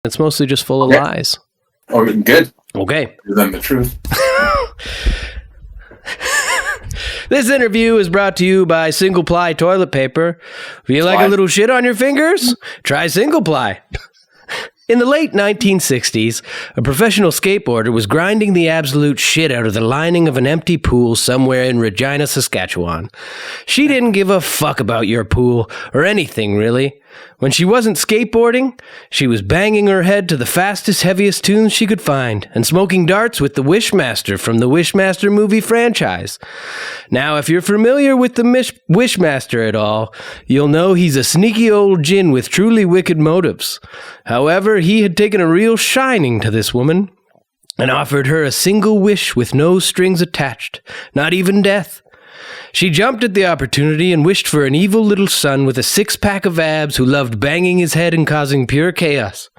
It's mostly just full of lies. Oh, good. Okay. Better than the truth. This interview is brought to you by Single Ply Toilet Paper. If you like a little shit on your fingers, try Single Ply. In the late 1960s, a professional skateboarder was grinding the absolute shit out of the lining of an empty pool somewhere in Regina, Saskatchewan. She didn't give a fuck about your pool, or anything really. When she wasn't skateboarding, she was banging her head to the fastest, heaviest tunes she could find, and smoking darts with the Wishmaster from the Wishmaster movie franchise. Now, if you're familiar with the Wishmaster at all, you'll know he's a sneaky old djinn with truly wicked motives. However, he had taken a real shining to this woman, and offered her a single wish with no strings attached, not even death. She jumped at the opportunity and wished for an evil little son with a six-pack of abs who loved banging his head and causing pure chaos.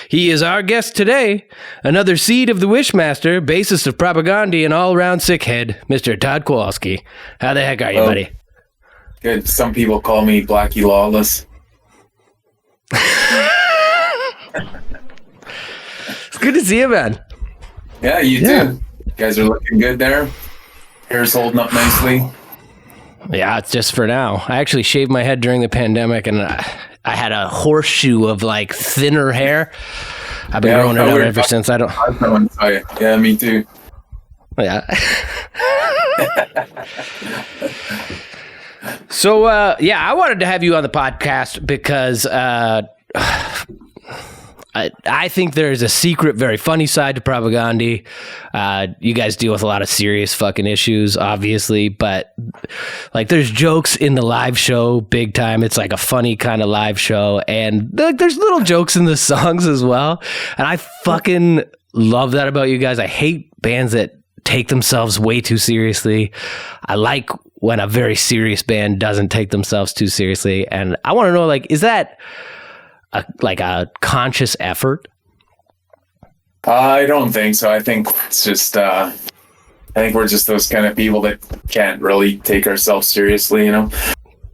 He is our guest today, another seed of the Wishmaster, bassist of Propagandhi, and all-around sickhead, Mr. Todd Kowalski. How the heck are you, buddy? Good. Some people call me Blackie Lawless. It's good to see you, man. Yeah, you too. You guys are looking good there. Hair's holding up nicely. Yeah, it's just for now. I actually shaved my head during the pandemic, and I had a horseshoe of like thinner hair. I've been growing it out ever since. Yeah, me too. Yeah. So, I wanted to have you on the podcast because I think there's a secret, very funny side to Propagandhi. You guys deal with a lot of serious fucking issues, obviously, but like there's jokes in the live show big time. It's like a funny kind of live show, and there's little jokes in the songs as well. And I fucking love that about you guys. I hate bands that take themselves way too seriously. I like when a very serious band doesn't take themselves too seriously. And I want to know, like, is that a conscious effort? I don't think so. I think it's just I think we're just those kind of people that can't really take ourselves seriously, you know.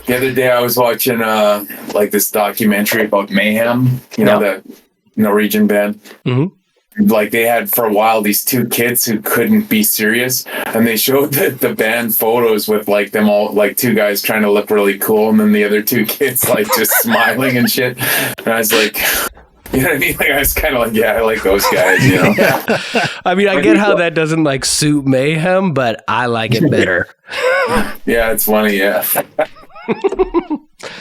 The other day I was watching like this documentary about Mayhem, the Norwegian band. Mm-hmm. Like they had for a while these two kids who couldn't be serious, and they showed the band photos with like them all, like two guys trying to look really cool, and then the other two kids like just smiling and shit. And I was like, you know what I mean? Like I was kind of like, yeah, I like those guys, you know. I mean, I get how that doesn't like suit Mayhem, but I like it better. Yeah, it's funny. Yeah.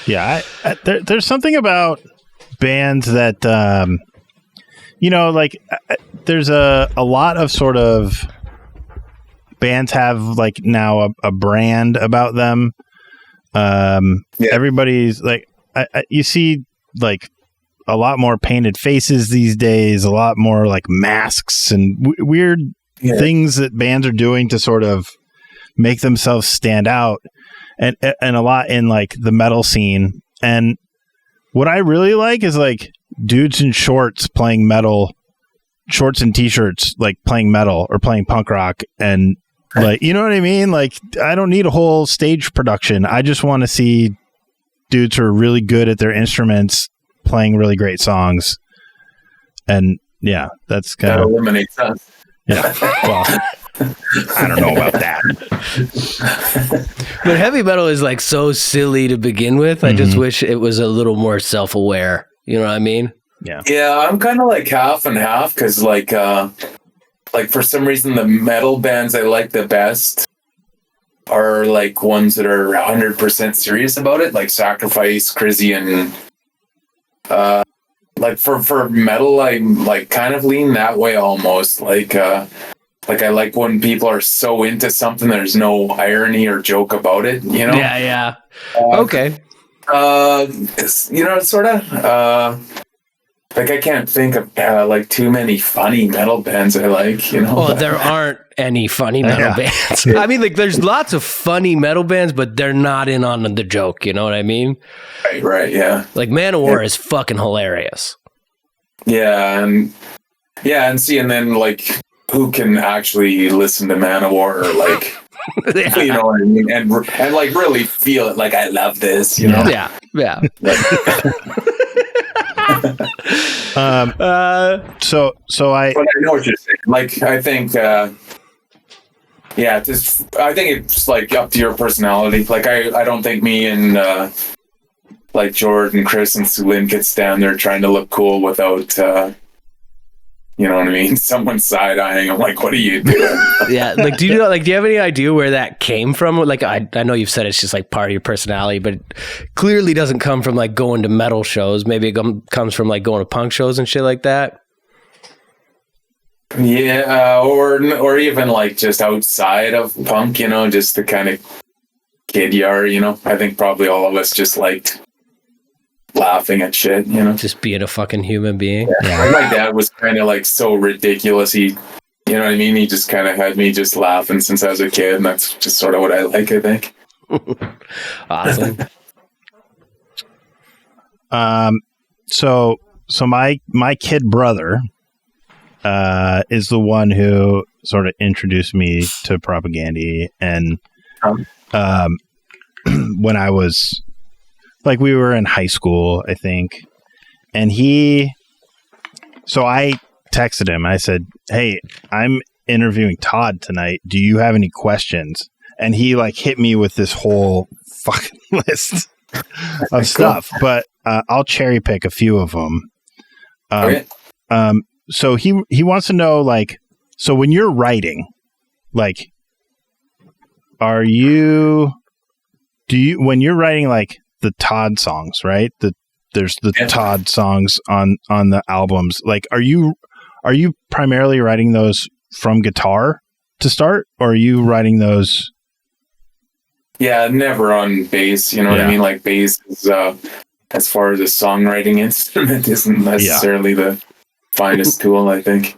Yeah, there's something about bands that. There's a lot of sort of bands have like now a brand about them. Everybody's like, you see like a lot more painted faces these days, a lot more like masks and weird things that bands are doing to sort of make themselves stand out, and a lot in like the metal scene. And what I really like is like dudes in shorts playing metal. Shorts and t-shirts, like playing metal or playing punk rock, and like, you know what I mean? Like, I don't need a whole stage production. I just want to see dudes who are really good at their instruments playing really great songs. And yeah, that's kind of eliminates us. Yeah. Well, I don't know about that. But heavy metal is like so silly to begin with. I just wish it was a little more self-aware. You know what I mean? Yeah, I'm kind of like half and half because like for some reason the metal bands I like the best are like ones that are 100% serious about it, like Sacrifice, Crizzy, and like for metal I like kind of lean that way almost. Like I like when people are so into something there's no irony or joke about it, you know? Yeah. Okay. Sort of. Like I can't think of like too many funny metal bands I like, you know. Well, there aren't any funny metal bands. I mean, like there's lots of funny metal bands, but they're not in on the joke. You know what I mean? Right. Yeah. Like Manowar is fucking hilarious. Yeah, and then like who can actually listen to Manowar or like. You know what I mean, and like really feel it. Like I love this, you know. Yeah. So I. But I know what you're saying. Like, I think, I think it's like up to your personality. Like, I don't think me and like Jordan, Chris, and Sulin could stand there trying to look cool without, you know what I mean? Someone side eyeing. I'm like, what are you doing? Yeah. Like, do you have any idea where that came from? Like, I know you've said it's just like part of your personality, but it clearly doesn't come from like going to metal shows. Maybe it comes from like going to punk shows and shit like that. Yeah. Or even like just outside of punk, you know, just the kind of kid you are, you know. I think probably all of us just liked laughing at shit, you know, just being a fucking human being. Yeah. My dad was kind of like so ridiculous. He, you know what I mean? He just kind of had me just laughing since I was a kid, and that's just sort of what I like, I think. Awesome. So my kid brother is the one who sort of introduced me to Propagandhi, and when I was like, we were in high school, I think, and so I texted him. I said, "Hey, I'm interviewing Todd tonight. Do you have any questions?" And he like hit me with this whole fucking list of stuff, but I'll cherry pick a few of them. Okay. So he wants to know, like, so when you're writing, like, when you're writing like the Todd songs, right? There's the Todd songs on the albums. Like, are you primarily writing those from guitar to start, or are you writing those? Yeah, never on bass. You know what I mean? Like, bass is, as far as a songwriting instrument, isn't necessarily the finest tool, I think.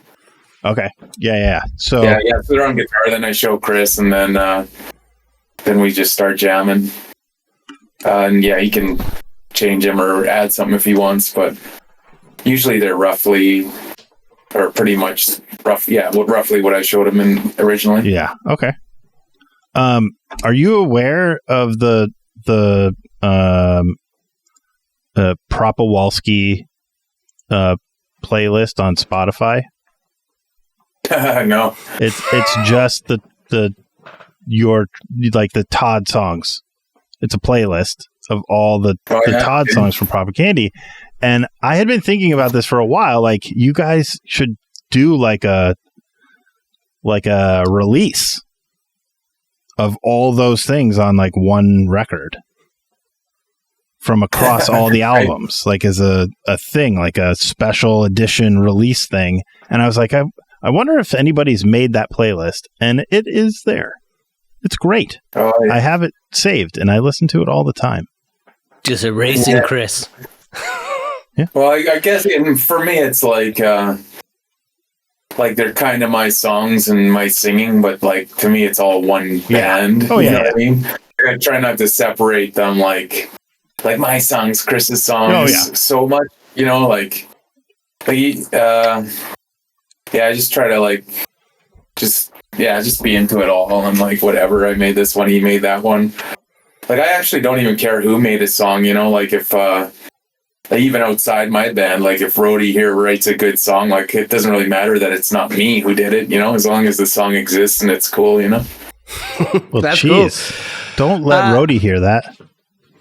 Okay. Yeah. So yeah. So they're on guitar. Then I show Chris, and then we just start jamming. And he can change them or add something if he wants, but usually they're roughly, or pretty much roughly what I showed him in originally. Yeah. Okay. Are you aware of the Propagandhi playlist on Spotify? No. It's just the Todd songs. It's a playlist of all the Todd songs from Propagandhi. And I had been thinking about this for a while. Like, you guys should do like a release of all those things on like one record from across all the albums, like as a thing, like a special edition release thing. And I was like, I wonder if anybody's made that playlist, and it is there. It's great. I have it saved, and I listen to it all the time. Just erasing Chris. Yeah. Well, I guess for me, it's like they're kind of my songs and my singing, but like to me, it's all one band. Oh, yeah. You know what I mean? I try not to separate them, like my songs, Chris's songs, so much. You know, I just try to just be into it all, and like whatever. I made this one, he made that one. Like, I actually don't even care who made a song, you know, like if even outside my band, like if Rhodey here writes a good song, like it doesn't really matter that it's not me who did it, you know, as long as the song exists and it's cool, you know. Well, that's geez. Cool. Don't let Rhodey hear that.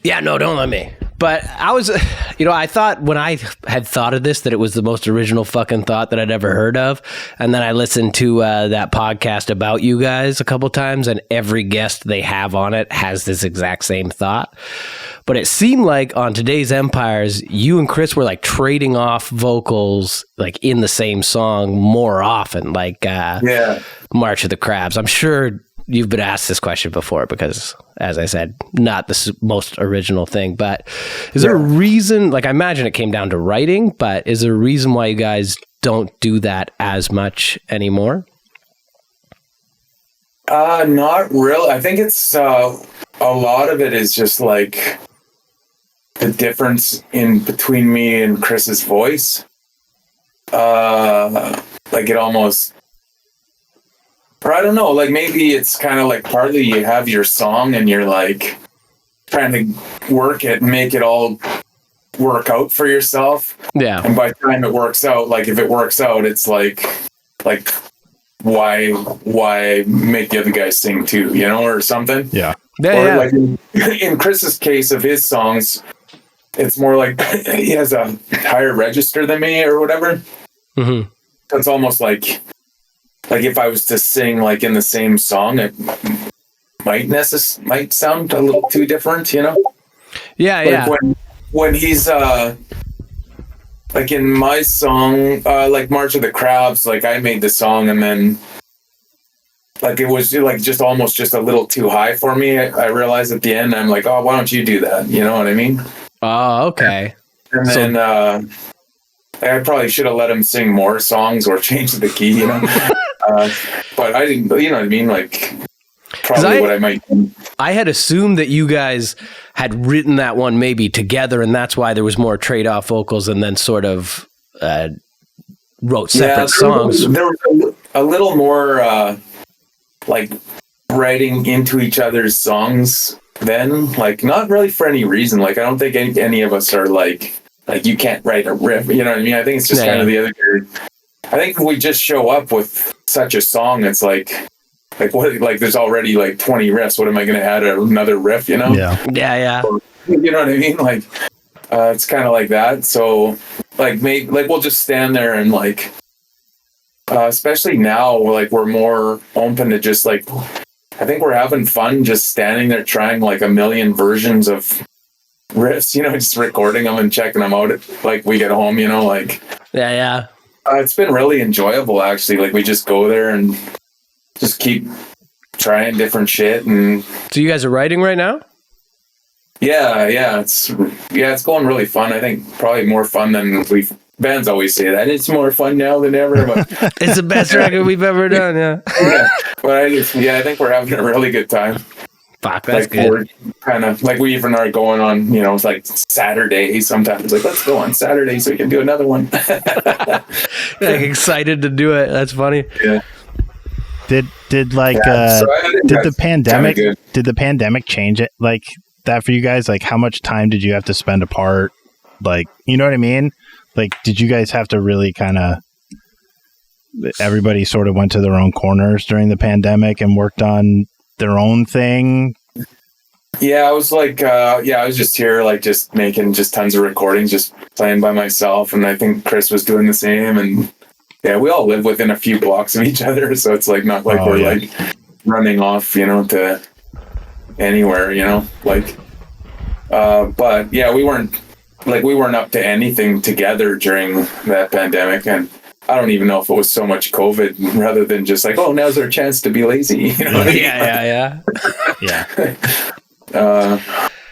Yeah, no, don't let me. But I was, I thought when I had thought of this that it was the most original fucking thought that I'd ever heard of. And then I listened to that podcast about you guys a couple times, and every guest they have on it has this exact same thought. But it seemed like on Today's Empires, you and Chris were like trading off vocals like in the same song more often, like March of the Crabs. I'm sure you've been asked this question before because, as I said, not the most original thing. But is there a reason, like I imagine it came down to writing, but is there a reason why you guys don't do that as much anymore? Not really. I think it's a lot of it is just like the difference in between me and Chris's voice. Like it almost, or I don't know, like maybe it's kind of like partly you have your song and you're like trying to work it and make it all work out for yourself. Yeah. And by the time it works out, like if it works out, it's like why make the other guy sing too, you know, or something? Yeah. Yeah. Like in Chris's case of his songs, it's more like he has a higher register than me or whatever. Mm-hmm. So it's almost like if I was to sing like in the same song, it might sound a little too different, you know? Yeah. Like when he's like in my song, like March of the Crabs, like I made the song and then like it was like just almost just a little too high for me. I realized at the end, I'm like, oh, why don't you do that? You know what I mean? Oh, okay. And then I probably should have let him sing more songs or change the key, you know? But I didn't, you know what I mean? Like probably what I might do. I had assumed that you guys had written that one maybe together, and that's why there was more trade-off vocals, and then sort of wrote separate songs. There was a little more like writing into each other's songs then, like not really for any reason. Like I don't think any of us are like you can't write a riff. You know what I mean? I think it's just kind of the other. I think if we just show up with such a song, it's like what? Like there's already like 20 riffs. What am I going to add another riff? You know? Yeah. You know what I mean? Like it's kind of like that. So like maybe like we'll just stand there and like, especially now, like we're more open to just like. I think we're having fun just standing there trying like a million versions of riffs, you know, just recording them and checking them out like we get home, you know, like Yeah. It's been really enjoyable actually. Like we just go there and just keep trying different shit. And So you guys are writing right now? Yeah, it's going really fun. I think probably more fun than bands always say that. It's more fun now than ever. But It's the best record we've ever done, yeah. But I think we're having a really good time. Fuck, that's like good. We're kind of like we even are going on, you know, it's like Saturday sometimes. Like let's go on Saturday so we can do another one. Like excited to do it. That's funny. Yeah. Did the pandemic change it like that for you guys? Like how much time did you have to spend apart? Like, you know what I mean? Like, did you guys have to really kind of, everybody sort of went to their own corners during the pandemic and worked on their own thing? Yeah, I was like, I was just here, like just making just tons of recordings, just playing by myself. And I think Chris was doing the same. And yeah, we all live within a few blocks of each other. So it's like, not like like running off, you know, to anywhere, you know, like, but yeah, we weren't up to anything together during that pandemic. And I don't even know if it was so much COVID rather than just like, oh, now's our chance to be lazy. You know what I mean? Yeah.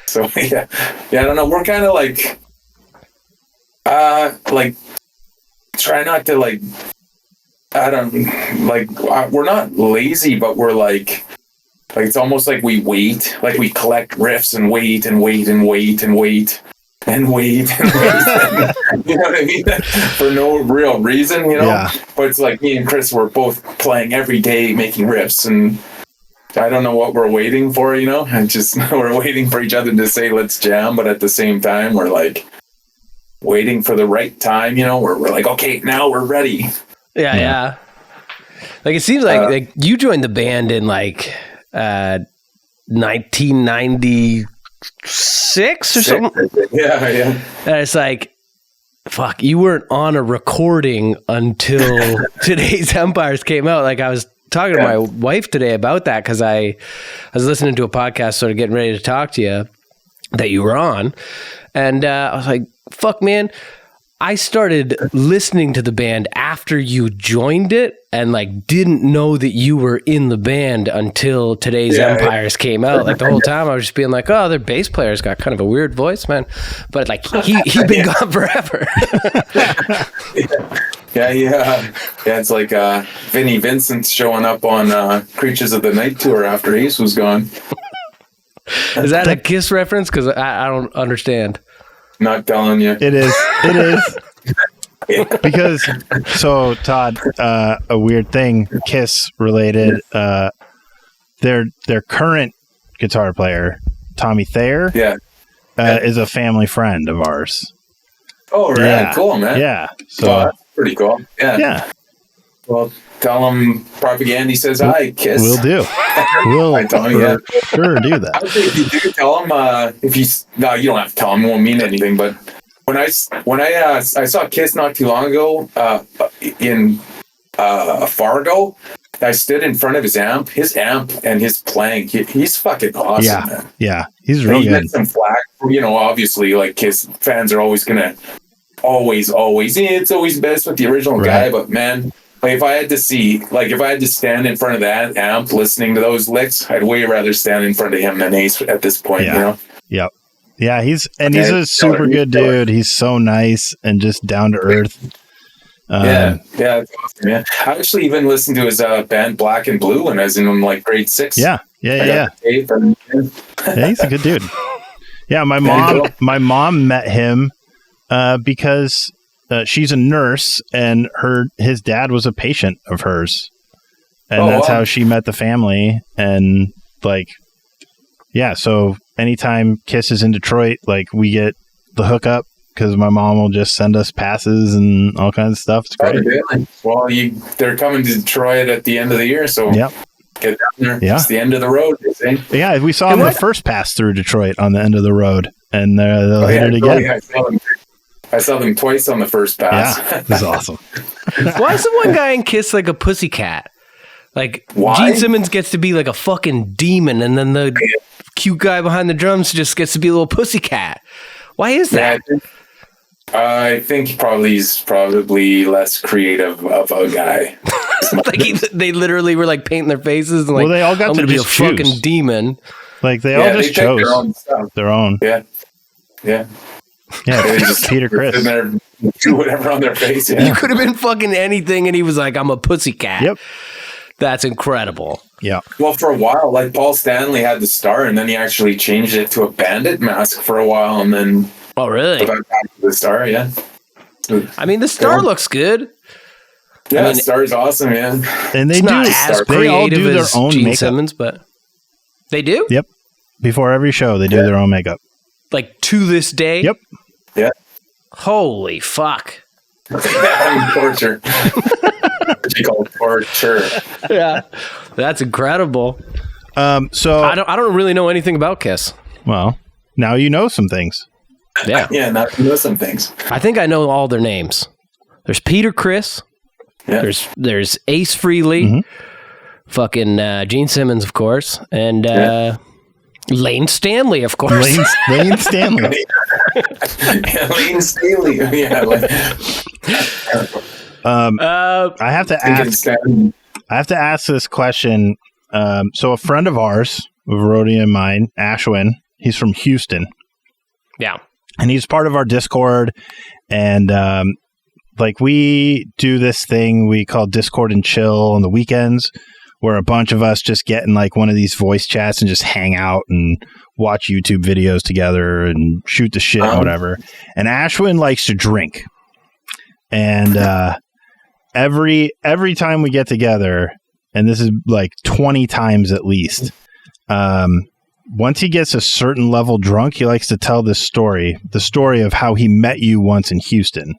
So yeah, I don't know. We're kind of like try not to like, we're not lazy, but we're like it's almost like we wait, like we collect riffs and wait and wait and wait and wait. And wait, you know what I mean? For no real reason, you know? Yeah. But it's like me and Chris were both playing every day, making riffs, and I don't know what we're waiting for, you know? And just we're waiting for each other to say, let's jam, but at the same time, we're like waiting for the right time, you know? We're like, okay, now we're ready. Yeah. Like it seems like you joined the band in like 1990. 6 or something. Yeah. And it's like, fuck, you weren't on a recording until Today's Empires came out. Like I was talking to my wife today about that because I was listening to a podcast, sort of getting ready to talk to you that you were on, and I was like, fuck, man. I started listening to the band after you joined it and like didn't know that you were in the band until Today's Empires came out. Like the whole time I was just being like, oh, their bass player's got kind of a weird voice, man. But like he'd been gone forever. Yeah. It's like Vinnie Vincent's showing up on Creatures of the Night tour after Ace was gone. Is that a Kiss reference? Because I don't understand. Not telling you. It is. Because, so Todd, a weird thing, Kiss related, their current guitar player, Tommy Thayer, is a family friend of ours. Oh, right. Cool, man. Yeah. So that's pretty cool. Yeah. Yeah. Well, tell him Propagandhi says hi, Kiss. We'll do. We'll I tell him, sure do that. I think if you do tell him, if he's no, you don't have to tell him. It won't mean anything. But when I saw Kiss not too long ago in Fargo, I stood in front of his amp and his playing. He's fucking awesome, man. Yeah, he's really good. He had some flack, obviously, like Kiss fans are always gonna always. It's always best with the original guy, but man. Like if I had to stand in front of that amp listening to those licks, I'd way rather stand in front of him than Ace at this point, Yep. Yeah, he's a super good dude. He's so nice and just down to earth. That's awesome, man. I actually even listened to his band Black and Blue when I was in like grade 6. Yeah. Yeah, he's a good dude. Yeah, my mom met him because she's a nurse, and his dad was a patient of hers, and that's how she met the family. And so anytime Kiss is in Detroit, we get the hookup because my mom will just send us passes and all kinds of stuff. It's great. Well, they're coming to Detroit at the end of the year, so get down there. Yeah, it's the end of the road, they say. Yeah, we saw them the first pass through Detroit on the end of the road, and they'll hit it again. I saw them twice on the first pass. Yeah, that's awesome. Why is the one guy in Kiss like a pussycat? Gene Simmons gets to be like a fucking demon, and then the cute guy behind the drums just gets to be a little pussycat. Why is that? I think he's probably less creative of a guy. They literally were painting their faces and they all got to be a just choose. fucking demon. They all just chose their own. Yeah. Yeah, Peter Criss. Do whatever on their face. Yeah. You could have been fucking anything, and he was like, I'm a pussycat. Yep. That's incredible. Yeah. Well, for a while, Paul Stanley had the star, and then he actually changed it to a bandit mask for a while, and then... Oh, really? Back to the star, yeah. I mean, the star looks good. Yeah, the star is awesome, yeah. And they all do their own Gene makeup. Simmons, but they do? Yep. Before every show, they do their own makeup. To this day? Yep. Yeah. Holy fuck. Torture. What you call torture. Yeah. That's incredible. So I don't really know anything about Kiss. Well, now you know some things. Yeah. Yeah, now you know some things. I think I know all their names. There's Peter Criss. Yeah. There's Ace Frehley. Fucking Gene Simmons, of course. And Lane Stanley, of course. Lane Stanley. Lane Stanley. Yeah. I have to ask this question. So a friend of ours, of Rhodey and mine, Ashwin, he's from Houston. Yeah. And he's part of our Discord. And we do this thing we call Discord and Chill on the weekends, where a bunch of us just get in one of these voice chats and just hang out and watch YouTube videos together and shoot the shit and whatever. And Ashwin likes to drink. And every time we get together, and this is 20 times at least, once he gets a certain level drunk, he likes to tell this story, the story of how he met you once in Houston.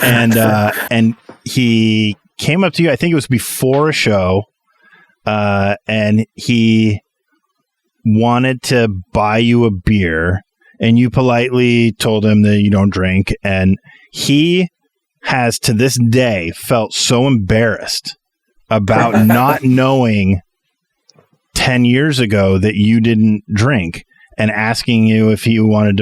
And he came up to you, I think it was before a show, and he wanted to buy you a beer, and you politely told him that you don't drink, and he has to this day felt so embarrassed about not knowing 10 years ago that you didn't drink, and asking you if he wanted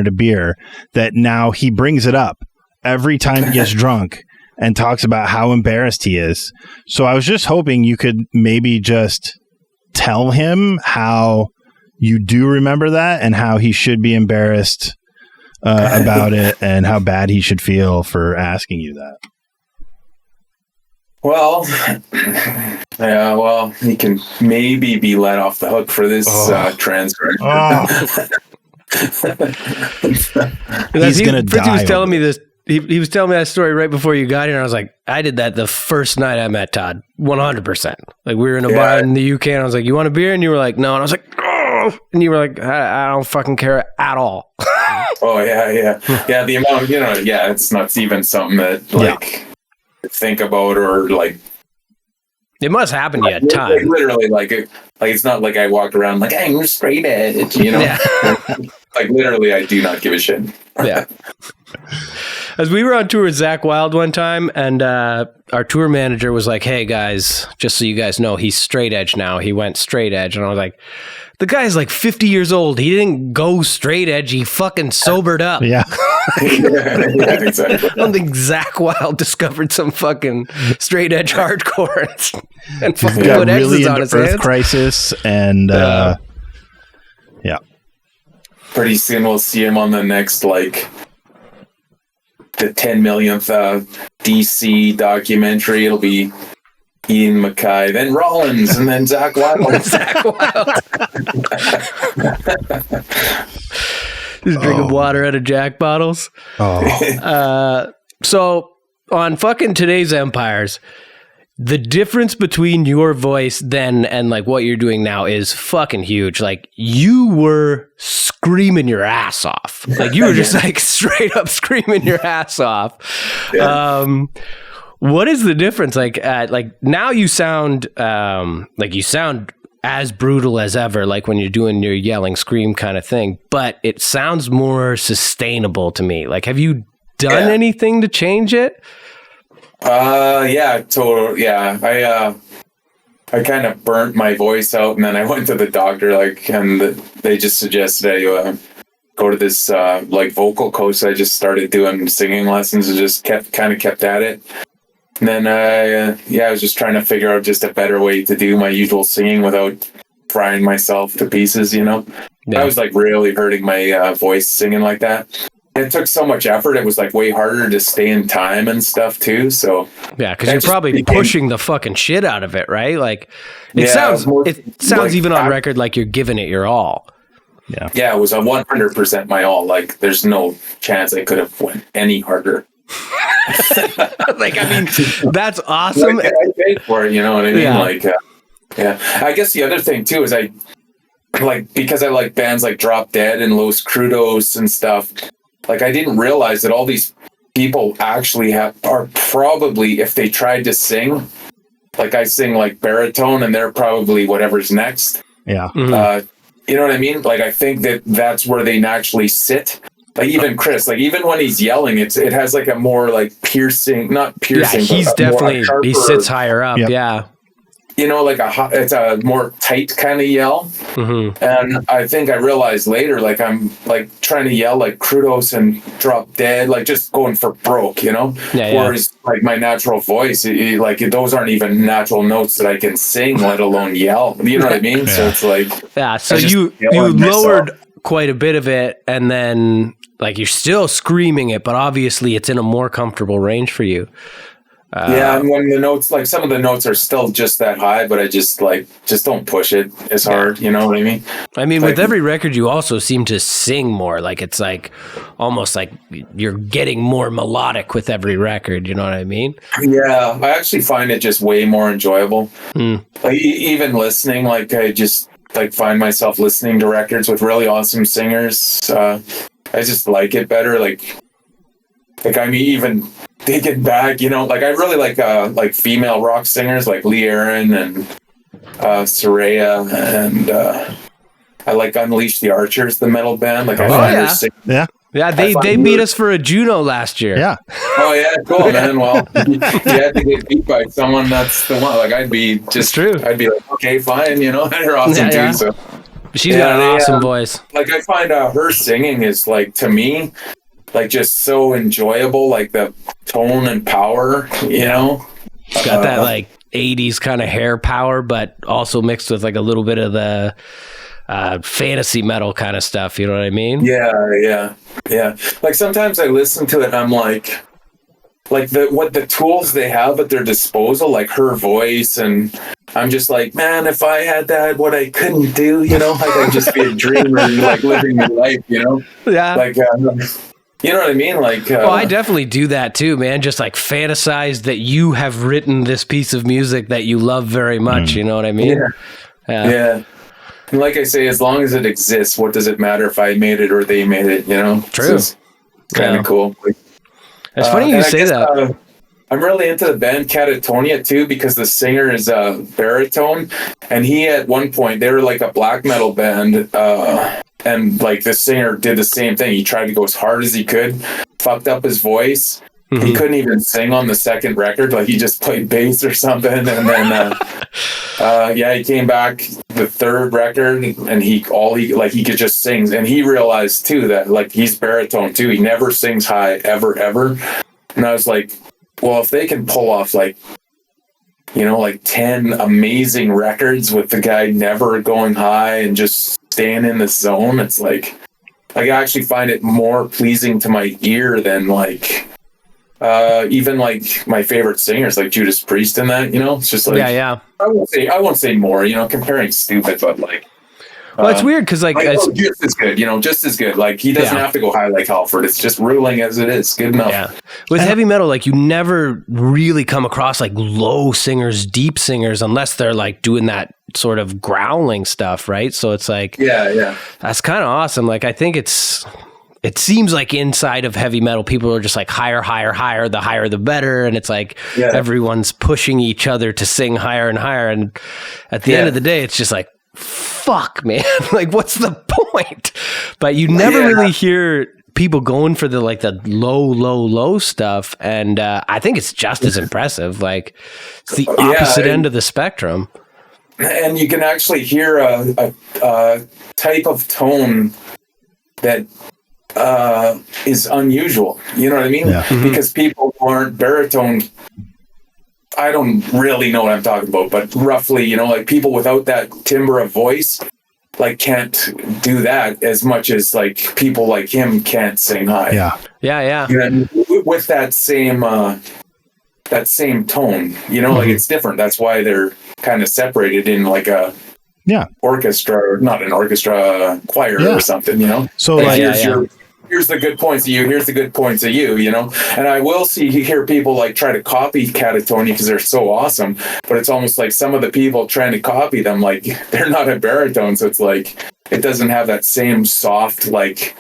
a beer, that now he brings it up every time he gets drunk and talks about how embarrassed he is. So I was just hoping you could maybe just tell him how you do remember that and how he should be embarrassed about it and how bad he should feel for asking you that. Well, he can maybe be let off the hook for this transfer. He's going to die. Fritzy was telling me this. He was telling me that story right before you got here, and I was like, I did that the first night I met Todd, 100%. We were in a bar in the UK, and I was like, you want a beer? And you were like, no. And I was like, oh. and you were like, I don't fucking care at all. Oh yeah. The amount, it's not even something that like think about or like. It must happen to you a ton. Like, literally, like it's not like I walk around like I'm straight edge, Yeah. Like literally, I do not give a shit. Yeah. As we were on tour with Zach Wilde one time, and our tour manager was like, "Hey guys, just so you guys know, he's straight edge now. He went straight edge." And I was like, "The guy's like 50 years old. He didn't go straight edge. He fucking sobered up." Yeah. Yeah, exactly. I don't think Zach Wilde discovered some fucking straight edge hardcore and fucking Got put really X's on into his Earth hands. Crisis, and yeah. Pretty soon we'll see him on the next like the 10 millionth DC documentary. It'll be Ian Mackay, then Rollins, and then Zach Wilde. Zach Wilde. Just drinking water out of Jack bottles. Oh, So on fucking Today's Empires, the difference between your voice then and like what you're doing now is fucking huge. Like you were screaming your ass off. Like you were just like straight up screaming your ass off. Yeah. What is the difference? Like now you sound as brutal as ever, like when you're doing your yelling scream kind of thing, but it sounds more sustainable to me. Like, have you done anything to change it? Yeah, totally. Yeah, I kind of burnt my voice out, and then I went to the doctor, and they just suggested I go to this vocal coach. I just started doing singing lessons and just kept at it. And then I was just trying to figure out just a better way to do my usual singing without frying myself to pieces. Yeah. I was like really hurting my voice singing like that. It took so much effort. It was like way harder to stay in time and stuff too. So yeah, because you're probably pushing the fucking shit out of it, right? Like it sounds like, even on record like you're giving it your all. Yeah, it was 100% my all. Like there's no chance I could have went any harder. Like I mean, that's awesome. Like, I paid for it, you know what I mean? Yeah. Like I guess the other thing too is because I like bands like Drop Dead and Los Crudos and stuff. Like I didn't realize that all these people actually are probably, if they tried to sing, like I sing like baritone and they're probably whatever's next. Yeah. Mm-hmm. You know what I mean? Like I think that's where they naturally sit. Like even Chris, like even when he's yelling, it has like a more like not piercing. Yeah, he's definitely he sits higher up. Yep. Yeah. You know, like it's a more tight kind of yell. Mm-hmm. And I think I realized later, like I'm like trying to yell like Crudos and Drop Dead, like just going for broke, you know? Yeah, Whereas like my natural voice, those aren't even natural notes that I can sing, let alone yell. You know what I mean? So it's like... Yeah, so you lowered quite a bit of it, and then like you're still screaming it, but obviously it's in a more comfortable range for you. And when the notes, like some of the notes are still just that high, but I just don't push it as hard. You know what I mean? I mean, with every record, you also seem to sing more. Like it's like almost like you're getting more melodic with every record. You know what I mean? Yeah, I actually find it just way more enjoyable. Like even listening, like I just like find myself listening to records with really awesome singers. I just like it better. Like I mean, even digging back, you know, like I really like female rock singers like Lee Aaron and Saraya, and I like Unleash the Archers, the metal band. Like I find her sing. Yeah, they beat us for a Juno last year. Yeah. Oh yeah, cool, man. Well, you had to get beat by someone. That's the one. Like I'd be like, okay, fine, you know, they're awesome too. So she's got an awesome voice. Like I find her singing is like, to me, like just so enjoyable, like the tone and power, you know. It's got that like 80s kind of hair power, but also mixed with like a little bit of the fantasy metal kind of stuff, you know what I mean? Yeah. Like sometimes I listen to it and I'm like what the tools they have at their disposal, like her voice, and I'm just like, man, if I had that, what I couldn't do, you know, like I'd just be a dreamer, like living my life, you know? Yeah. Like you know what I mean? Like, I definitely do that too, man. Just like fantasize that you have written this piece of music that you love very much. You know what I mean? Yeah. And like I say, as long as it exists, what does it matter if I made it or they made it? You know, True. It's kind of cool. It's funny you say that. I'm really into the band Catatonia too, because the singer is a baritone, and he at one point, they were like a black metal band, and like the singer did the same thing. He tried to go as hard as he could, fucked up his voice. Mm-hmm. He couldn't even sing on the second record, like he just played bass or something. And then he came back the third record, and he could just sing. And he realized too that like he's baritone too. He never sings high ever. And I was like, well, if they can pull off like 10 amazing records with the guy never going high and just staying in the zone, it's like I actually find it more pleasing to my ear than like even like my favorite singers like Judas Priest and that, it's just like yeah. I won't say more, comparing stupid, but like well, it's weird because like just as good, just as good. Like he doesn't have to go high like Halford. It's just ruling as it is. Good enough. Yeah. With heavy metal, like you never really come across like low singers, deep singers, unless they're like doing that sort of growling stuff, right? So it's like, yeah, that's kind of awesome. Like I think it seems like inside of heavy metal, people are just like higher, the higher the better. And it's like everyone's pushing each other to sing higher and higher. And at the end of the day, it's just like, fuck, man. Like, what's the point? But you never really hear people going for the like the low stuff. And I think it's just as impressive. Like, it's the opposite end of the spectrum. And you can actually hear a type of tone that is unusual. You know what I mean? Yeah. Mm-hmm. Because people who aren't baritone, I don't really know what I'm talking about, but roughly, like people without that timbre of voice, like can't do that as much as like people like him can't sing high. Yeah. With that same tone, like it's different. That's why they're kind of separated in like a orchestra, or not an orchestra, choir or something, So like here's the good points of you, here's the good points of you, and I will hear people like try to copy Catatonia because they're so awesome, but it's almost like some of the people trying to copy them, like they're not a baritone, so it's like it doesn't have that same soft, like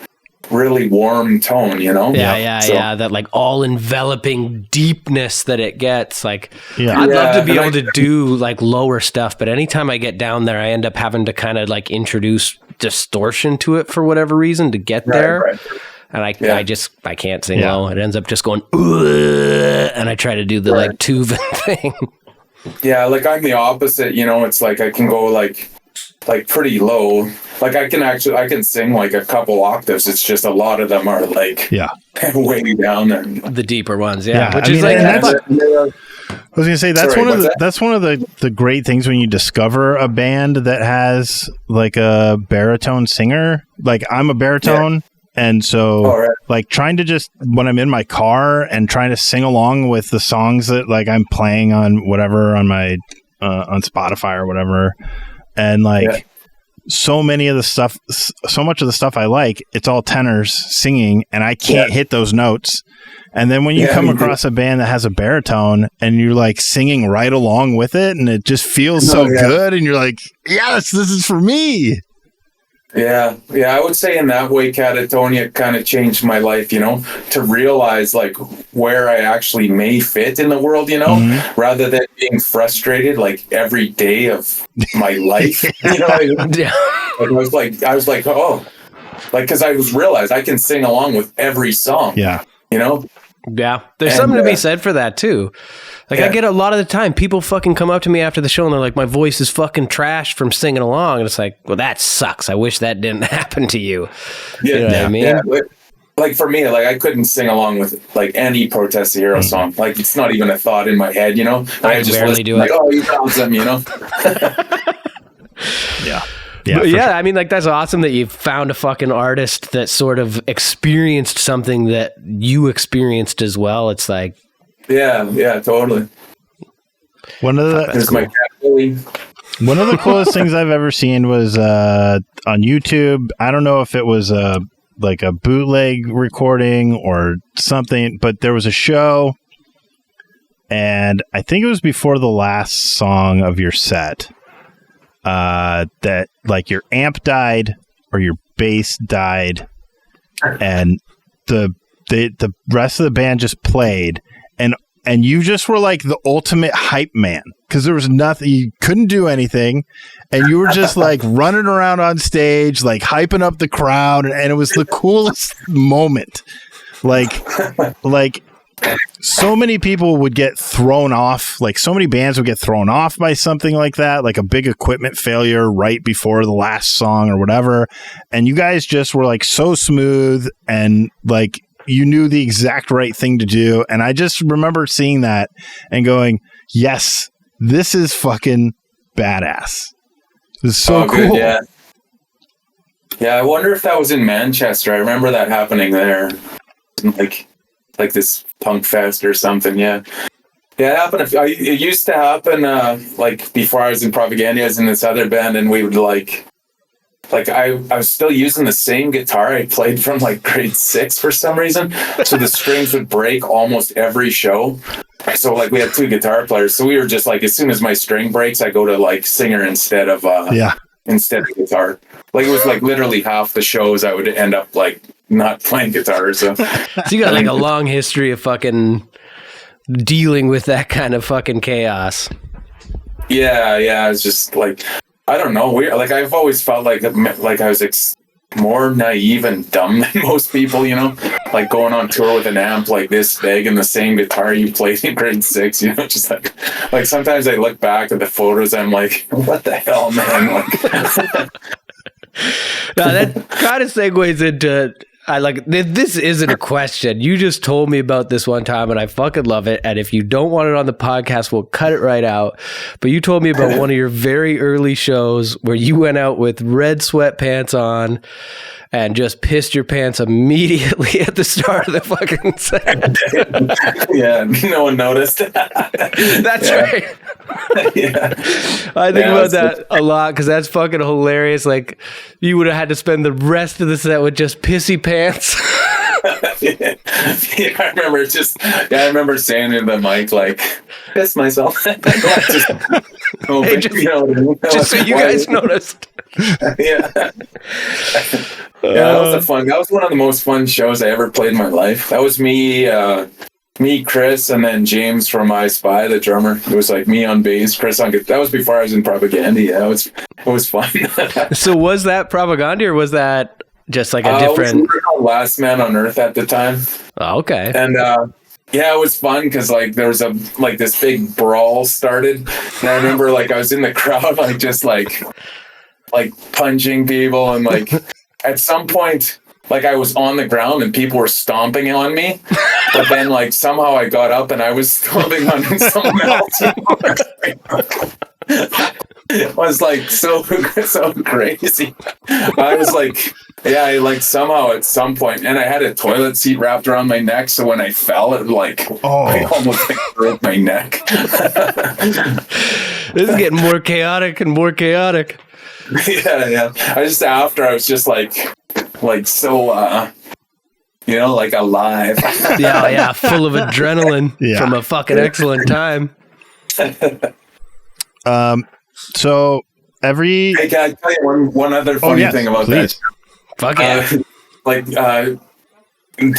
really warm tone, Yeah, that like all enveloping deepness that it gets. Like I'd love to be able to do like lower stuff, but anytime I get down there, I end up having to kind of like introduce distortion to it for whatever reason to get there. Right. And I can't sing low. It ends up just going, and I try to do the like Tuvan thing. Yeah, like I'm the opposite, it's like I can go like pretty low. Like I can sing like a couple octaves. It's just a lot of them are like way down there. The deeper ones, which I is mean, like I was gonna say that's one of the great things when you discover a band that has like a baritone singer. Like I'm a baritone, and so like trying to just when I'm in my car and trying to sing along with the songs that like I'm playing on whatever on my on Spotify or whatever, and like so much of the stuff I like, it's all tenors singing, and I can't hit those notes. And then when you come across a band that has a baritone and you're like singing right along with it, and it just feels so good, and you're like, yes, this is for me. Yeah. I would say in that way, Catatonia kind of changed my life, to realize like where I actually may fit in the world, rather than being frustrated like every day of my life. Like, I was like, oh, like, because I realized I can sing along with every song. Yeah. There's something to be said for that too. Like I get a lot of the time people fucking come up to me after the show and they're like, my voice is fucking trashed from singing along. And it's like, well, that sucks. I wish that didn't happen to you. You know what I mean? Yeah. Like for me, like I couldn't sing along with like any Protest the Hero song. Like it's not even a thought in my head, Like, I just barely do like, it. oh, you found them, Yeah, I mean, like that's awesome that you found a fucking artist that sort of experienced something that you experienced as well. It's like, yeah, totally. One of the coolest things I've ever seen was on YouTube. I don't know if it was like a bootleg recording or something, but there was a show, and I think it was before the last song of your set. that like your amp died or your bass died, and the rest of the band just played, and you just were like the ultimate hype man because there was nothing, you couldn't do anything, and you were just like running around on stage, like hyping up the crowd, and it was the coolest moment. Like so many people would get thrown off, like so many bands would get thrown off by something like that, like a big equipment failure right before the last song or whatever. And you guys just were like so smooth and like you knew the exact right thing to do. And I just remember seeing that and going, yes, this is fucking badass. This is so cool. Good, yeah. Yeah, I wonder if that was in Manchester. I remember that happening there. Like this punk fest or something. Yeah, it happened. It used to happen like before I was in Propagandhi. I was in this other band, and we would like I was still using the same guitar I played from like grade 6 for some reason. So the strings would break almost every show. So like we had 2 guitar players. So we were just like, as soon as my string breaks, I go to like singer instead of guitar. Like it was like literally half the shows I would end up like not playing guitar. So you got like a long history of fucking dealing with that kind of fucking chaos. Yeah. It's just like, I don't know. Like I've always felt like I was more naive and dumb than most people, you know, like going on tour with an amp like this big and the same guitar you played in grade 6, you know, just like sometimes I look back at the photos, I'm like, what the hell, man? Like, no, that kind of segues into, this isn't a question. You just told me about this one time and I fucking love it. And if you don't want it on the podcast, we'll cut it right out. But you told me about one of your very early shows where you went out with red sweatpants on and just pissed your pants immediately at the start of the fucking set. Yeah, no one noticed. That's right. Yeah. I think about that a lot because that's fucking hilarious. Like, you would have had to spend the rest of the set with just pissy pants. Yeah, I remember saying in the mic, like, piss myself. Just so you guys noticed. Yeah. That was one of the most fun shows I ever played in my life. That was me, Chris, and then James from I Spy, the drummer. It was like me on bass, Chris on guitar. That was before I was in Propagandhi. Yeah, it was fun. So was that Propagandhi or was that just like a different? We were called Last Man on Earth at the time. Oh, okay. And yeah, it was fun because like there was this big brawl started, and I remember like I was in the crowd like just like punching people, and like at some point like I was on the ground and people were stomping on me, but then like somehow I got up and I was stomping on someone else. It was like so crazy. I was like, I like somehow at some point, and I had a toilet seat wrapped around my neck, so when I fell, it like I almost broke my neck. This is getting more chaotic and more chaotic. Yeah. I was just like so like alive. Yeah, full of adrenaline from a fucking excellent time. So every... Hey, can I tell you one other funny thing about that? Fuck yeah.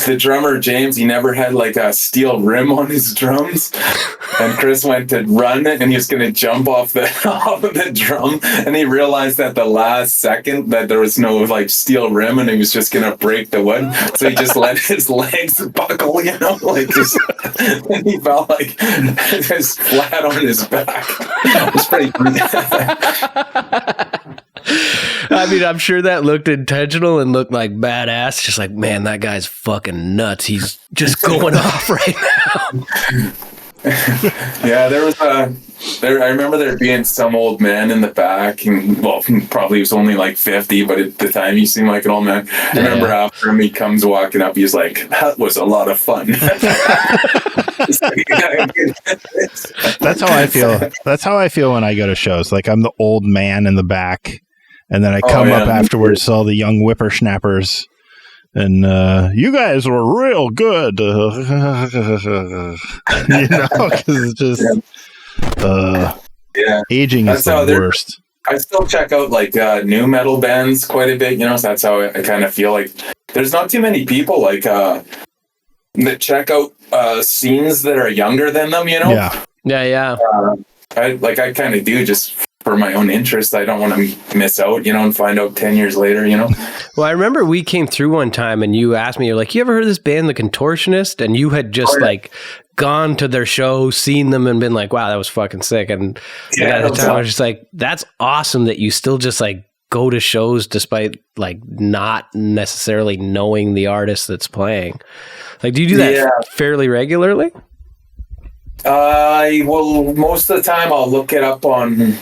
The drummer, James, he never had like a steel rim on his drums. And Chris went to run and he was going to jump off of the drum. And he realized at the last second that there was no like steel rim and he was just going to break the wood. So he just let his legs buckle, like just, and he felt like just flat on his back. It was pretty I mean, I'm sure that looked intentional and looked like badass. Just like, man, that guy's fucking nuts. He's just going off right now. Yeah, there was I remember there being some old man in the back, and well, probably he was only like 50, but at the time he seemed like an old man. I remember after him, he comes walking up, he's like, "That was a lot of fun." That's how I feel. That's how I feel when I go to shows. Like I'm the old man in the back, and then I come up afterwards to all the young whippersnappers. And you guys were real good, because it's just aging is the worst. I still check out like new metal bands quite a bit, so that's how I kind of feel like there's not too many people like that check out scenes that are younger than them, Yeah. I kind of do just for my own interest. I don't want to miss out, and find out 10 years later, Well, I remember we came through one time and you asked me, you're like, you ever heard of this band, The Contortionist? And you had just like gone to their show, seen them and been like, wow, that was fucking sick. And at the time I was just like, that's awesome that you still just like go to shows despite like not necessarily knowing the artist that's playing. Like, do you do that fairly regularly? Well, most of the time I'll look it up on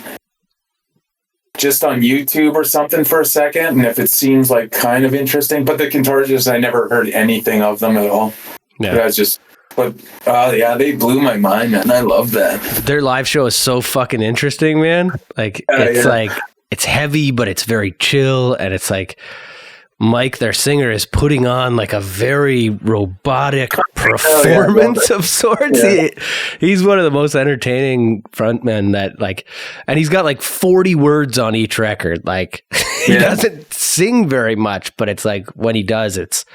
YouTube or something for a second, and if it seems like kind of interesting. But the Contortionists, I never heard anything of them at all. Yeah, that's just. But they blew my mind, man. I love that. Their live show is so fucking interesting, man. Like like it's heavy, but it's very chill, and it's like Mike, their singer, is putting on like a very robotic performance of sorts. Yeah. He's one of the most entertaining frontmen that like, and he's got like 40 words on each record. Like he doesn't sing very much, but it's like when he does, it's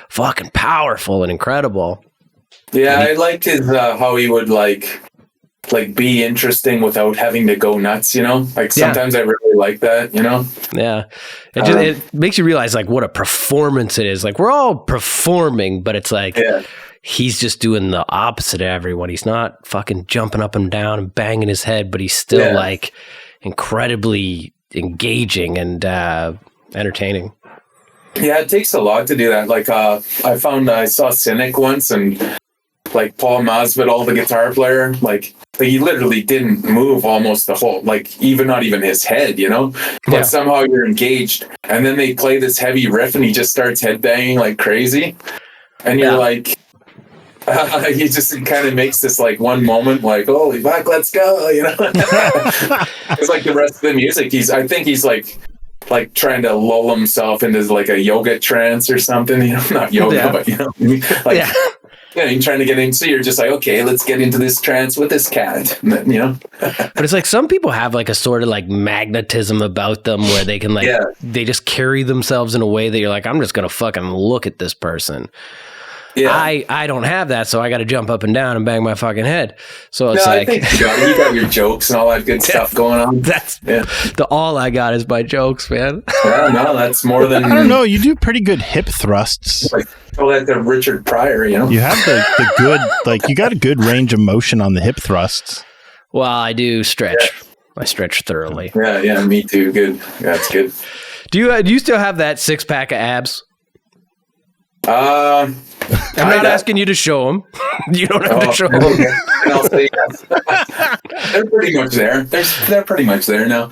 fucking powerful and incredible. Yeah, I liked his how he would like be interesting without having to go nuts, like sometimes I really like that, Yeah. It makes you realize like what a performance it is. Like we're all performing, but it's like he's just doing the opposite of everyone. He's not fucking jumping up and down and banging his head, but he's still like incredibly engaging and entertaining. Yeah, it takes a lot to do that. Like I saw Cynic once, and like Paul Masvidal, the guitar player, like he literally didn't move almost the whole, like not even his head, but somehow you're engaged, and then they play this heavy riff and he just starts headbanging like crazy, and you're like he just kind of makes this like one moment like, holy fuck, let's go, it's like the rest of the music I think he's like trying to lull himself into like a yoga trance or something, not yoga, but you're trying to get in, so you're just like, okay, let's get into this trance with this cat, But it's like some people have like a sort of like magnetism about them where they can like, they just carry themselves in a way that you're like, I'm just going to fucking look at this person. Yeah. I don't have that, so I got to jump up and down and bang my fucking head. So it's like, I think you got your jokes and all that good stuff going on. That's all I got is my jokes, man. Yeah, no, that's more than. I don't know. You do pretty good hip thrusts. Like the Richard Pryor, You have the good, like you got a good range of motion on the hip thrusts. Well, I do stretch. Yeah. I stretch thoroughly. Yeah, me too. Good. Yeah, that's good. Do you still have that 6-pack of abs? I'm not asking you to show them. You don't have to show them. Okay. And I'll say yes. They're pretty much there. They're pretty much there now.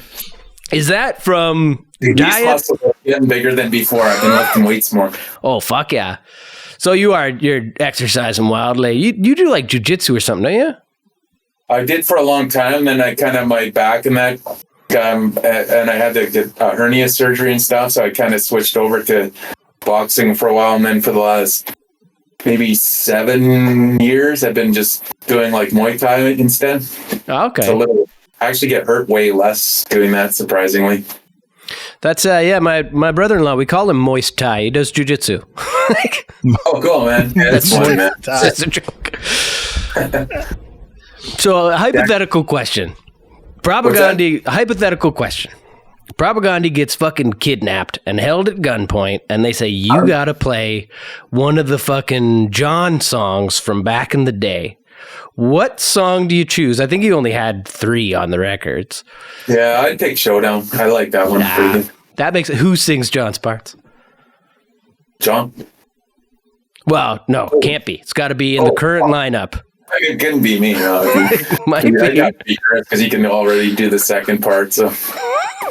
Is that from diet? These muscles are getting bigger than before. I've been lifting weights more. Oh, fuck yeah. So you're exercising wildly. You do like jiu-jitsu or something, don't you? I did for a long time, then I kind of my back and that, and I had to get hernia surgery and stuff, so I kind of switched over to boxing for a while, and then for the last maybe 7 years I've been just doing like Muay Thai instead. Okay. I actually get hurt way less doing that, surprisingly. That's my brother-in-law, we call him Moist Thai. He does jiu-jitsu. Oh, cool, man. Yeah, that's fun, man. That's a joke. So a hypothetical question. Hypothetical question. Propagandhi gets fucking kidnapped and held at gunpoint, and they say, you gotta play one of the fucking John songs from back in the day. What song do you choose? I think you only had 3 on the records. Yeah, I'd pick Showdown. I like that one. That makes it. Who sings John's parts? John. Well, no, can't be. It's got to be in the current lineup. It couldn't be me. Might be. Because he can already do the second part, so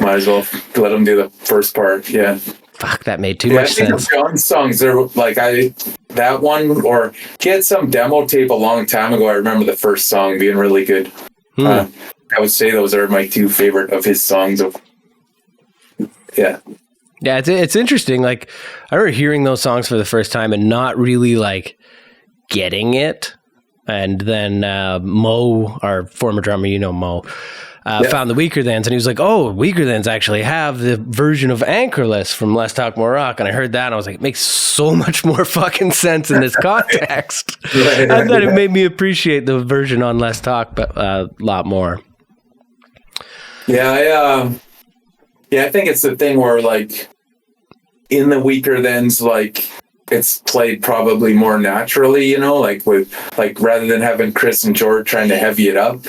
might as well let him do the first part. Yeah. Fuck, that made too much sense. John's songs, they're like that one, or he had some demo tape a long time ago. I remember the first song being really good. I would say those are my 2 favorite of his songs. Yeah, it's interesting. Like I remember hearing those songs for the first time and not really like getting it. And then Mo, our former drummer, Mo, found the Weaker Thans, and he was like, "Oh, Weaker Thans actually have the version of Anchorless from Less Talk More Rock." And I heard that, and I was like, "It makes so much more fucking sense in this context." And then it made me appreciate the version on Less Talk, but a lot more. Yeah, I think it's the thing where, like, in the Weaker Thans, like, it's played probably more naturally, you know, like rather than having Chris and George trying to heavy it up.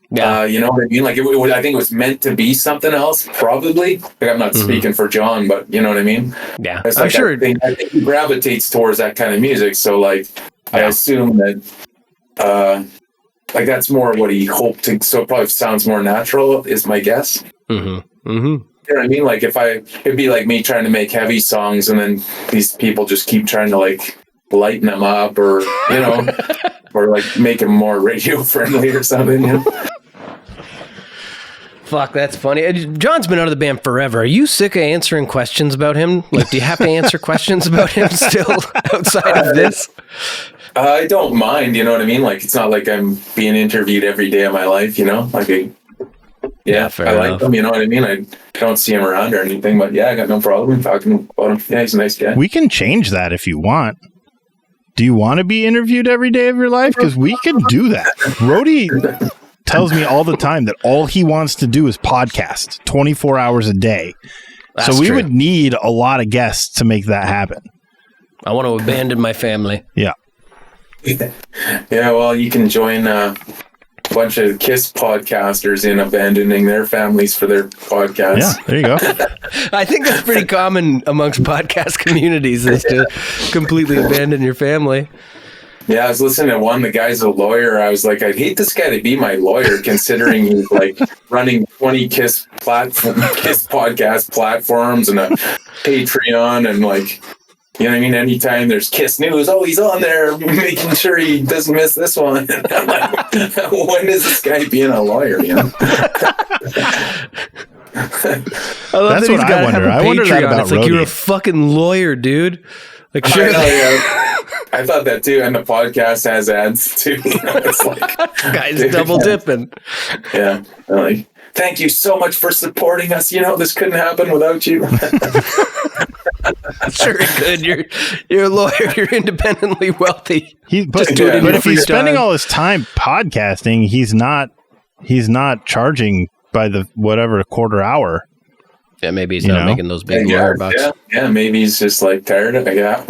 Yeah, you know what I mean? Like, I think it was meant to be something else, probably. Like, I'm not speaking for John, but you know what I mean? Yeah, it's I'm like, sure. I think he gravitates towards that kind of music. So, like, I assume that, like, that's more what he hoped to. So it probably sounds more natural, is my guess. Mm-hmm. Mm-hmm. You know what I mean? Like, it'd be like me trying to make heavy songs, and then these people just keep trying to, like, lighten them up, or, you know, or, like, make them more radio friendly or something. You know? Fuck, that's funny. John's been out of the band forever. Are you sick of answering questions about him? Like, do you have to answer questions about him still outside of this? I don't mind, you know what I mean? Like, it's not like I'm being interviewed every day of my life, you know? Like, fair I enough. like him, you know what I mean? I don't see him around or anything, but yeah, I got no problem talking about him. Yeah, he's a nice guy. We can change that if you want. Do you want to be interviewed every day of your life? Because we could do that. Rhodey tells me all the time that all he wants to do is podcast 24 hours a day. That's so we true. would need a lot of guests to make that happen. I want to abandon my family. Yeah. Yeah, well, you can join a bunch of KISS podcasters in abandoning their families for their podcasts. Yeah, there you go. I think that's pretty common amongst podcast communities, is to completely abandon your family. Yeah, I was listening to one. The guy's a lawyer. I was like, I'd hate this guy to be my lawyer, considering he's like running 20 KISS podcast platforms and a Patreon, and, like, you know what I mean? Anytime there's KISS news, he's on there making sure he doesn't miss this one. I'm like, when is this guy being a lawyer? You know? I love That's that he's what I got to wonder. have a I wonder that Patreon. about It's like, you're a Rhodey. fucking lawyer, dude. Like, sure. I thought that too, and the podcast has ads too. You know, it's like, Guy's double dipping. yeah, like, thank you so much for supporting us. You know, this couldn't happen without you. Sure it could. You're a lawyer. You're independently wealthy. But do it in your if free he's spending time. all his time podcasting, he's not charging by the whatever quarter hour. Yeah, maybe he's You not know? making those big lawyer bucks. Yeah, maybe he's just like tired of it. Yeah,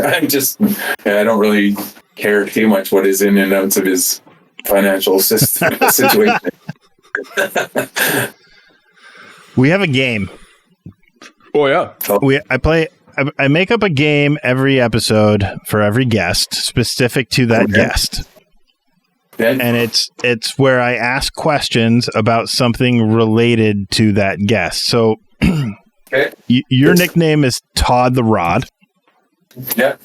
I don't really care too much what is in and outs of his financial situation. We have a game. Oh, yeah. I make up a game every episode for every guest specific to that guest. Okay. And it's where I ask questions about something related to that guest. So Okay. your nickname is Todd the Rod. Yeah.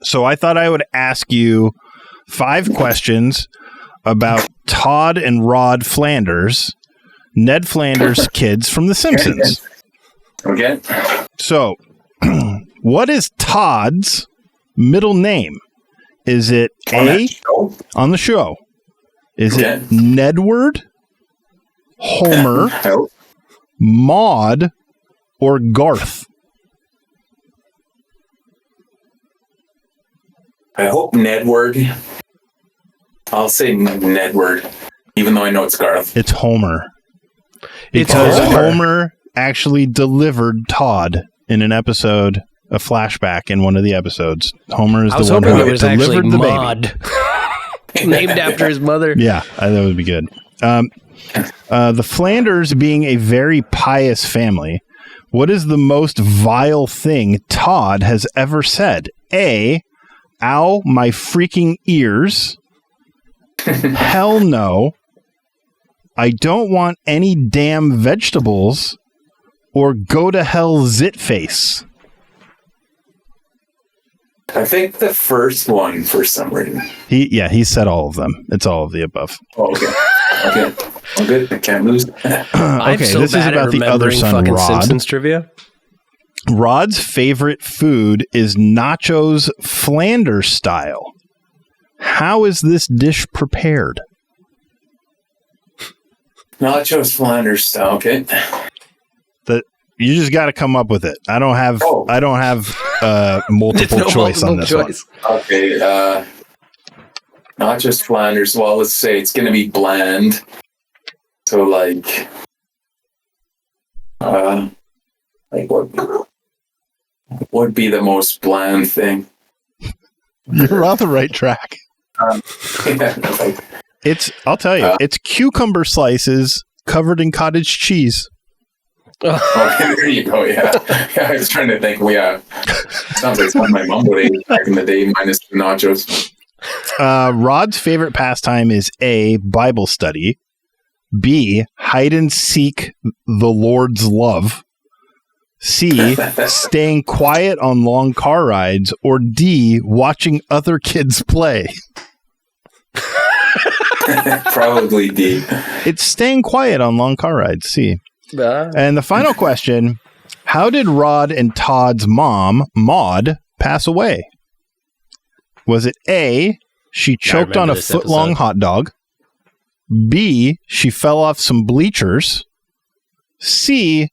So I thought I would ask you 5 questions about Todd and Rod Flanders, Ned Flanders' kids from The Simpsons. Okay. So, what is Todd's middle name? Is it A, on the show? Is it Nedward, Homer, Oh. Maud, or Garth? I hope Nedward. I'll say Nedward, even though I know it's Garth. It's Homer. It's Because Homer. Homer actually delivered Todd in an episode, a flashback in one of the episodes. Homer is I was the one hoping who it was actually delivered the baby. Maud. Named after his mother. Yeah, that would be good. The Flanders being a very pious family, what is the most vile thing Todd has ever said? A, ow, my freaking ears. Hell no. I don't want any damn vegetables. Or go to hell, zit face. I think the first one for some reason. He said all of them. It's all of the above. Oh, okay. Well, good. I can't lose. I'm Okay, so this is bad about at the other remembering son, fucking Rod. Simpsons trivia. Rod's favorite food is nachos Flanders style. How is this dish prepared? Nachos Flanders style. Okay. You just got to come up with it. I don't have multiple choice on this one. Okay. Nachos Flanders. Well, let's say it's going to be bland. So like what would be the most bland thing? You're on the right track. I'll tell you, it's cucumber slices covered in cottage cheese. Okay, there you go. Yeah, I was trying to think. Sounds like something my mom would eat back in the day, minus the nachos. Rod's favorite pastime is A, Bible study, B, hide and seek the Lord's love, C, staying quiet on long car rides, or D, watching other kids play. Probably D. It's staying quiet on long car rides, C. And the final question, how did Rod and Todd's mom, Maud, pass away? Was it A, she choked on a foot-long hot dog, B, she fell off some bleachers, C,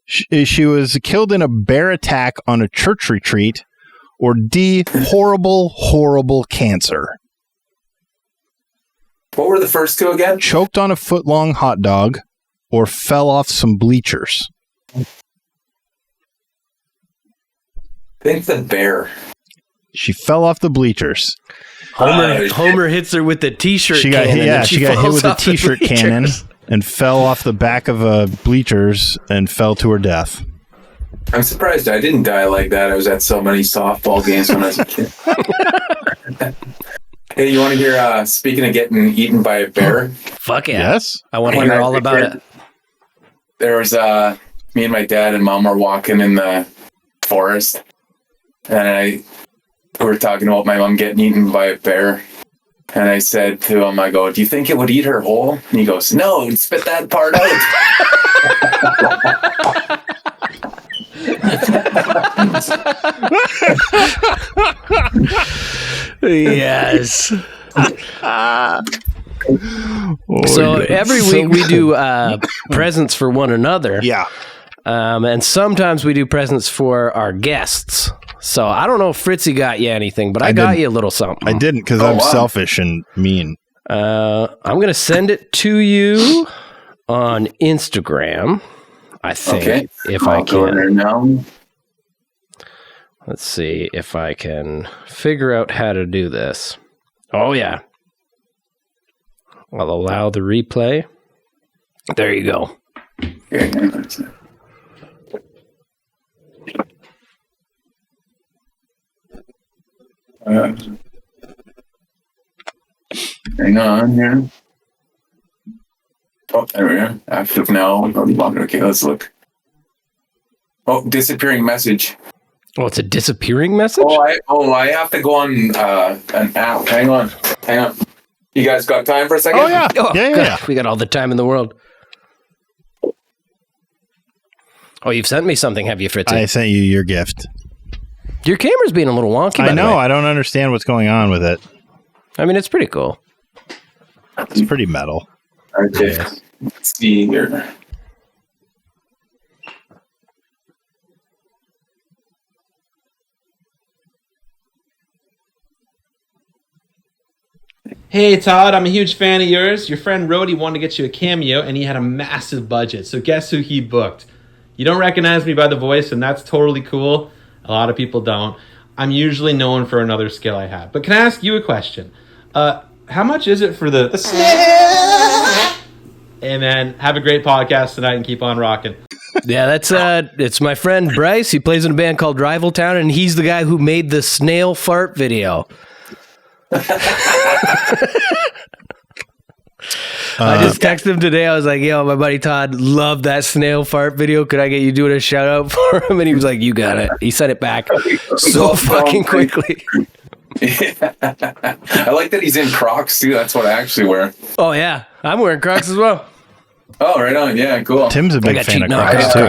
she was killed in a bear attack on a church retreat, or D, horrible cancer? What were the first two again? Choked on a foot-long hot dog, or fell off some bleachers? I think the bear. She fell off the bleachers. Homer hits her with the t-shirt cannon. She got hit with a t-shirt cannon and fell off the back of a bleachers and fell to her death. I'm surprised I didn't die like that. I was at so many softball games when I was a kid. Hey, you want to hear, speaking of getting eaten by a bear? Fuck yeah. Yes. I want to hear all about it. There was, me and my dad and mom were walking in the forest, and we were talking about my mom getting eaten by a bear. And I said to him, I go, do you think it would eat her whole? And he goes, no, spit that part out. Yes. So every week we do presents for one another. Yeah. And sometimes we do presents for our guests. So I don't know if Fritzy got you anything, but I got you a little something. I didn't because I'm selfish and mean. I'm going to send it to you on Instagram, I think, okay. If I go can. there now. Let's see if I can figure out how to do this. Oh, yeah. I'll allow the replay. There you go. Hang on here. Oh, there we go. Active now. Okay, let's look. Oh, disappearing message. Oh, it's a disappearing message? I have to go on an app. Hang on. You guys got time for a second? Oh, yeah. Yeah. We got all the time in the world. Oh, you've sent me something, have you, Fritzy? I sent you your gift. Your camera's being a little wonky, by I know. the way. I don't understand what's going on with it. I mean, it's pretty cool. It's pretty metal. Okay. Yeah. Let's see here. Hey Todd, I'm a huge fan of yours. Your friend Rhodey wanted to get you a cameo and he had a massive budget. So guess who he booked? You don't recognize me by the voice and that's totally cool. A lot of people don't. I'm usually known for another skill I have. But can I ask you a question? How much is it for the Hey man, have a great podcast tonight and keep on rocking. Yeah, that's it's my friend Bryce. He plays in a band called Rival Town and he's the guy who made the snail fart video. I just texted him today. I was like, yo, my buddy Todd loved that snail fart video. Could I get you doing a shout out for him? And he was like, you got it. He sent it back so fucking quickly. Yeah. I like that he's in Crocs too. That's what I actually wear. Oh yeah, I'm wearing Crocs as well. Oh, right on. Yeah, cool. Tim's a big fan of Crocs too.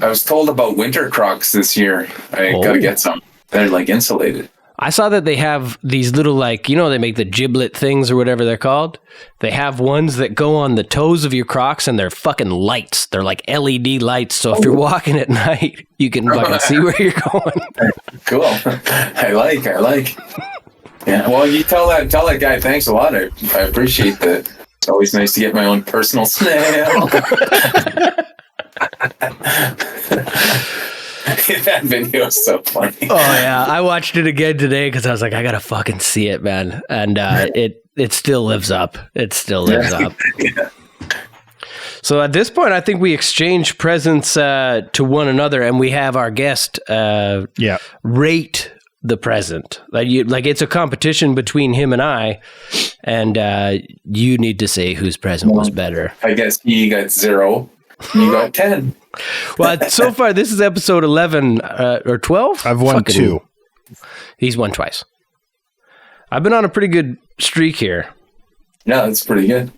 I was told about winter Crocs this year. I gotta get some. They're like insulated. I saw that they have these little, like, you know, they make the giblet things or whatever they're called. They have ones that go on the toes of your Crocs, and they're fucking lights. They're like LED lights. So if you're walking at night, you can fucking see where you're going. Cool. I like. Yeah. Well, you tell that guy thanks a lot. I appreciate that. It's always nice to get my own personal snail. That video is so funny. Oh yeah, I watched it again today because I was like, I gotta fucking see it, man. And it still lives up. It still lives up. Yeah. So at this point, I think we exchange presents to one another, and we have our guest rate the present. Like it's a competition between him and I, and you need to say whose present was better. I guess he got 0. You got 10. Well, so far, this is episode 11 or 12. I've won 2. He's won twice. I've been on a pretty good streak here. Yeah, that's pretty good.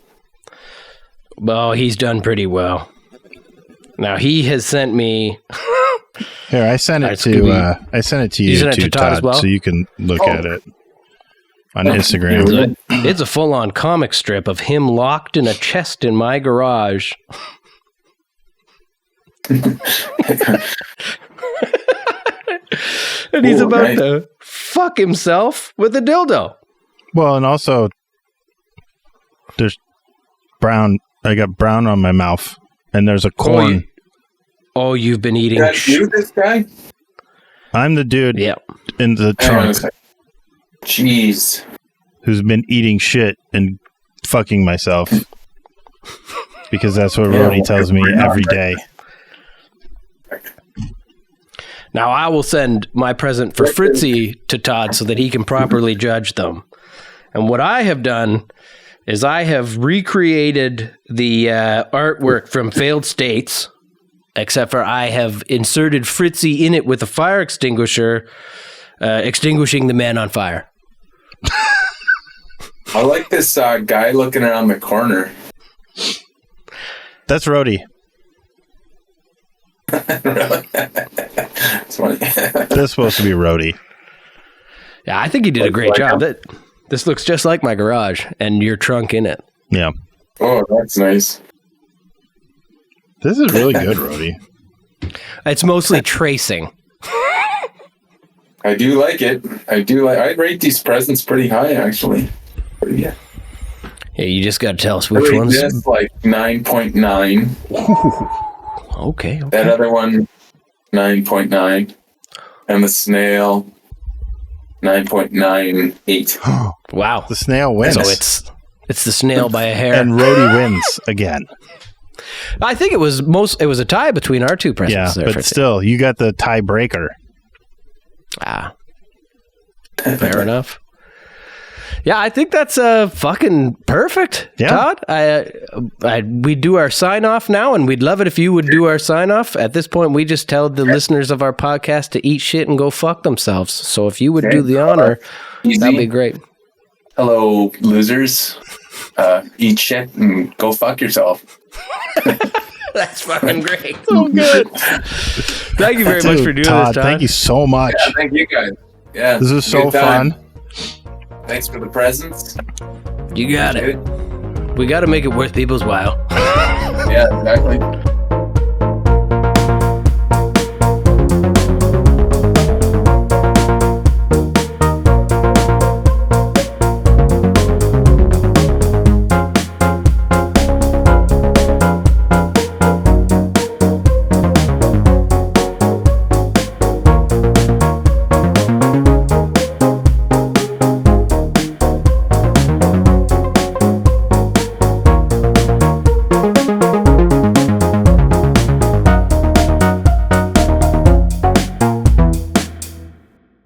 Well, he's done pretty well. Now, he has sent me... Here, I sent it to you too, Todd, as well? So you can look at it on Instagram. It's a full-on comic strip of him locked in a chest in my garage. And he's about to fuck himself with a dildo. Well, and also there's brown. I got brown on my mouth, and there's a corn. You've been eating. Is you, this guy? I'm the dude in the trunk. Jeez. Who's been eating shit and fucking myself. Because that's what Rody tells me every day. Now, I will send my present for Fritzy to Todd so that he can properly judge them. And what I have done is I have recreated the artwork from Failed States, except for I have inserted Fritzy in it with a fire extinguisher, extinguishing the man on fire. I like this guy looking around the corner. That's Rody. Really? It's funny. That's supposed to be Rody. Yeah, I think he did a great job. This looks just like my garage and your trunk in it. Yeah. Oh, that's nice. This is really good, Rody. It's mostly tracing. I do like it. I rate these presents pretty high, actually. Pretty good. Yeah, you just got to tell us which ones. This like 9.9. Okay. That other one, 9.9. And the snail, 9.98. Wow. The snail wins. So it's the snail by a hair. And Rody wins again. I think it was a tie between our two presents. Yeah, but still, you got the tiebreaker. Fair enough. Yeah, I think that's fucking perfect, Todd. We do our sign off now, and we'd love it if you would do our sign off. At this point, we just tell the listeners of our podcast to eat shit and go fuck themselves. So if you would do the honor, that'd be great. Hello, losers. Eat shit and go fuck yourself. That's fucking great. So good. Thank you very much for doing Todd, this, Todd. Thank you so much. Yeah, thank you guys. Yeah, this is so fun. Thanks for the presents. You got it. We got to make it worth people's while. Yeah, exactly.